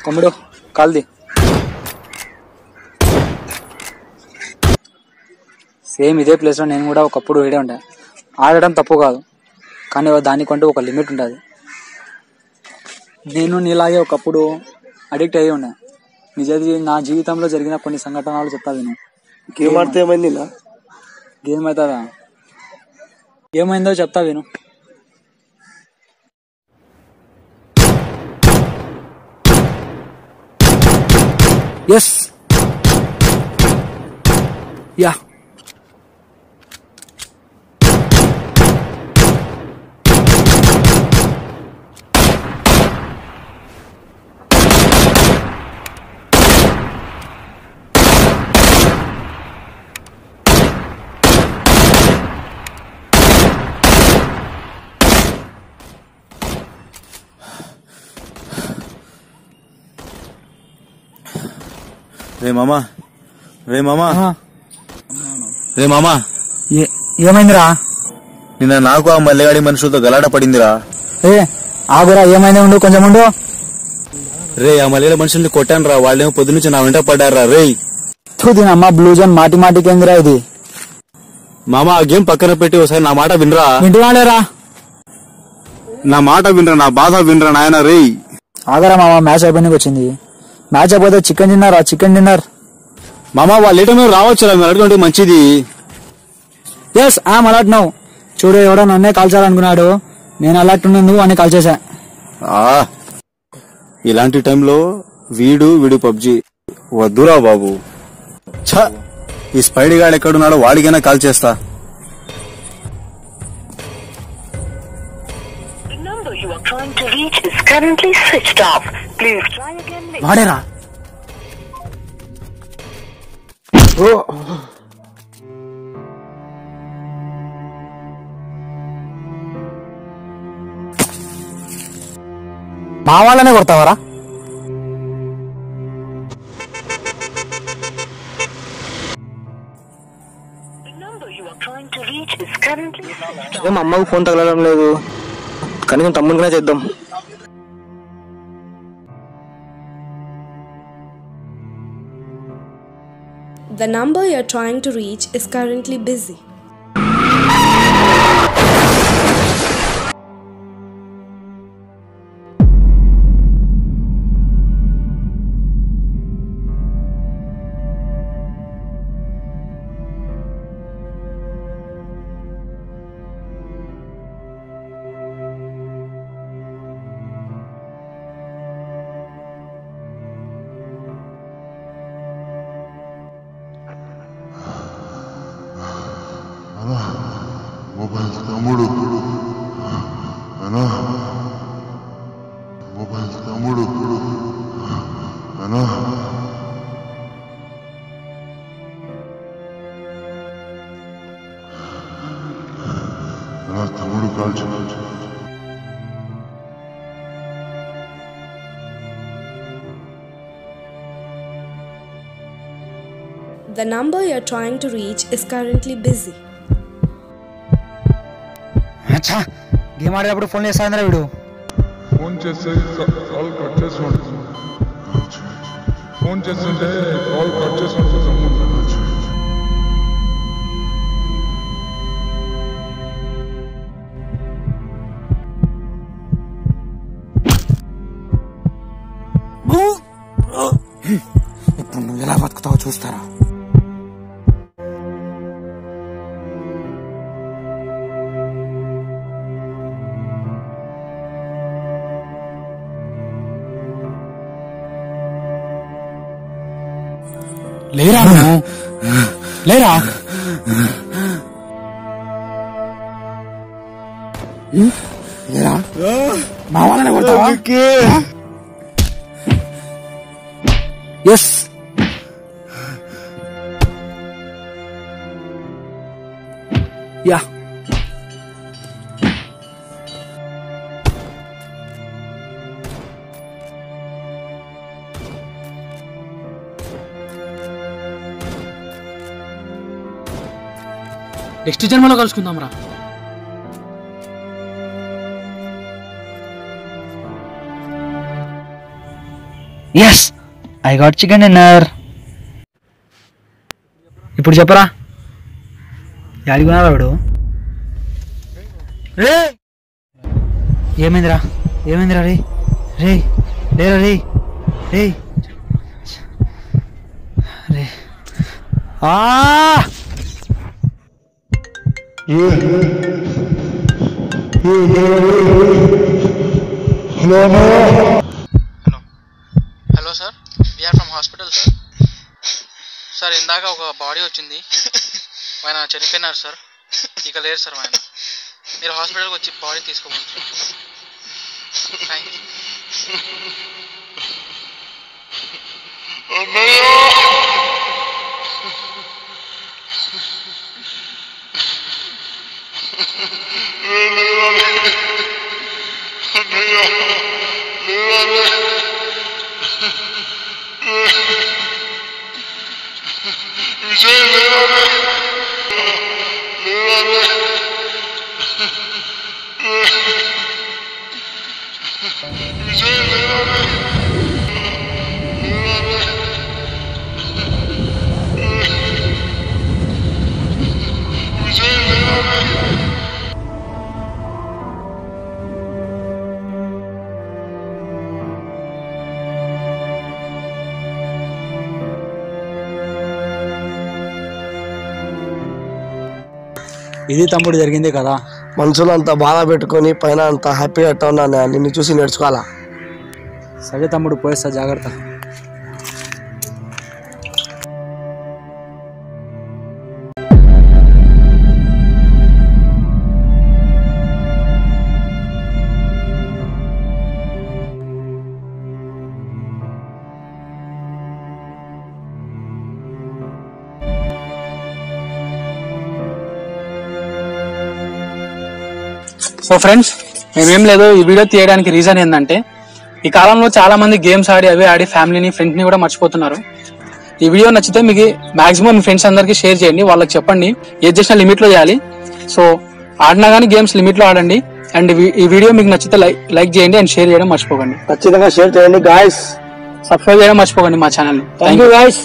తమ్ముడు కాల్ది. సేమ్ ఇదే ప్లేస్లో నేను కూడా ఒకప్పుడు వేడే ఉంటా. ఆడడం తప్పు కాదు, కానీ దానికంటూ ఒక లిమిట్ ఉంటుంది. నేను నీలాగే ఒకప్పుడు అడిక్ట్ అయ్యి ఉండే. నా జీవితంలో జరిగిన కొన్ని సంఘటనలు చెప్తా విను. గేమ్ ఆడితే ఏమైంది? గేమ్ అవుతుందా? ఏమైందో చెప్తా విను. ఎస్ యా రే మామా, రే మామా, రే మామా, ఏమైందిరా? నిన్న నాకు ఆ మల్లెగాడి మనుషులతో గలాట పడిందిరా. ఆగురా, ఏమైంది? ఉండు, కొంచెం ఉండు. రే ఆ మల్లెగాడి మనుషుల్ని కొట్టాను రా. వాళ్ళేమో పొద్దునుంచి నా వెంట పడ్డారా. రే అమ్మా బ్లూ జోన్ మాటి మాటికి ఏందిరా ఇది? మామా ఆ గేమ్ పక్కన పెట్టి ఒకసారి నా మాట వినరా. వింటున్నాలేరా? నా మాట వినరా, నా బాధ వినరా నాయన. రే ఆగరా మామా, మ్యాచ్ అయిపోయినకి వచ్చింది. మ్యాచ్ అయిపోతే చికెన్ డిన్నర్. చికెన్ డిన్నర్ మామా వాళ్ళు లేట్ మీద రావచ్చురా, మీరు అడుగుంటే మంచిది. Yes I'm alert now. చూడు, ఎవడో నన్నే కాల్చాలనుకున్నాడు. నేను అలర్ట్ ఉన్నందుకు అని కాల్ చేశా. ఇలాంటి టైంలో వీడు పబ్జి వద్దురా బాబు. ఛ, ఈ స్పైడీ గాడు ఎక్కడున్నాడో వాడికైనా కాల్ చేస్తా. వాడేరా? మా వాళ్ళనే కొడతావరా? ఏం అమ్మకు ఫోన్ తగలడం లేదు, కనీసం తమ్ముడికనే చేద్దాం. The number you're trying to reach is currently busy. Mobile తమ్ముడు, అనా మొబైల్ తమ్ముడు, అనా అనా తమ్ముడు కాల్చు. The number you're trying to reach is currently busy. Game ఆడేటప్పుడు ఫోన్ చేస్తాంద్రా వీడు. ఫోన్ చేస్తే కాల్ కట్ చేసి ఉంటుంది. ఫోన్ చేస్తుంటే కాల్ కట్ చేసి ఉంటుంది. ఇప్పుడు నువ్వు ఎలా బతుకుతావో చూస్తారా? లేరా లేరా? లేరా? మా వాళ్ళనే కొడతావా? ఎస్ యా నెక్స్ట్ జన్మలో కలుసుకుందాం రా. Yes I got chicken dinner. ఇప్పుడు చెప్పరా యాడిగున్నారా వాడు? ఏమైందిరా రే రే లేరా రే రే రే hello sir, we are from hospital sir. Sir ఇందాక ఒక బాడీ వచ్చింది, ఆయన చనిపోయినారు సార్, ఇక లేరు సార్ ఆయన. మీరు హాస్పిటల్కి వచ్చి బాడీ తీసుకోవాలి సార్. Thank you. ఇది తమ్ముడు జరిగింది కదా. మనసులో అంత బాధ పెట్టుకొని పైన అంత హ్యాపీగా ఎట్టా ఉన్నా నిన్ను చూసి నేర్చుకోవాలా. సరే తమ్ముడు, పోయేస్తా, జాగ్రత్త. సో ఫ్రెండ్స్, మేమేం లేదు, ఈ వీడియో తీయడానికి రీజన్ ఏంటంటే ఈ కాలంలో చాలా మంది గేమ్స్ ఆడి ఫ్యామిలీని ఫ్రెండ్స్ ని కూడా మర్చిపోతున్నారు. ఈ వీడియో నచ్చితే మీకు మాక్సిమం మీ ఫ్రెండ్స్ అందరికి షేర్ చేయండి, వాళ్ళకి చెప్పండి ఏది చేసిన లిమిట్ లో చేయాలి. సో ఆడినా కానీ గేమ్స్ లిమిట్ లో ఆడండి. అండ్ ఈ వీడియో మీకు నచ్చితే లైక్ చేయండి అండ్ షేర్ చేయడం మర్చిపోకండి. ఖచ్చితంగా షేర్ చేయండి గాయ్స్. సబ్స్క్రైబ్ చేయడం మర్చిపోకండి మా ఛానల్ ని. Thank you guys.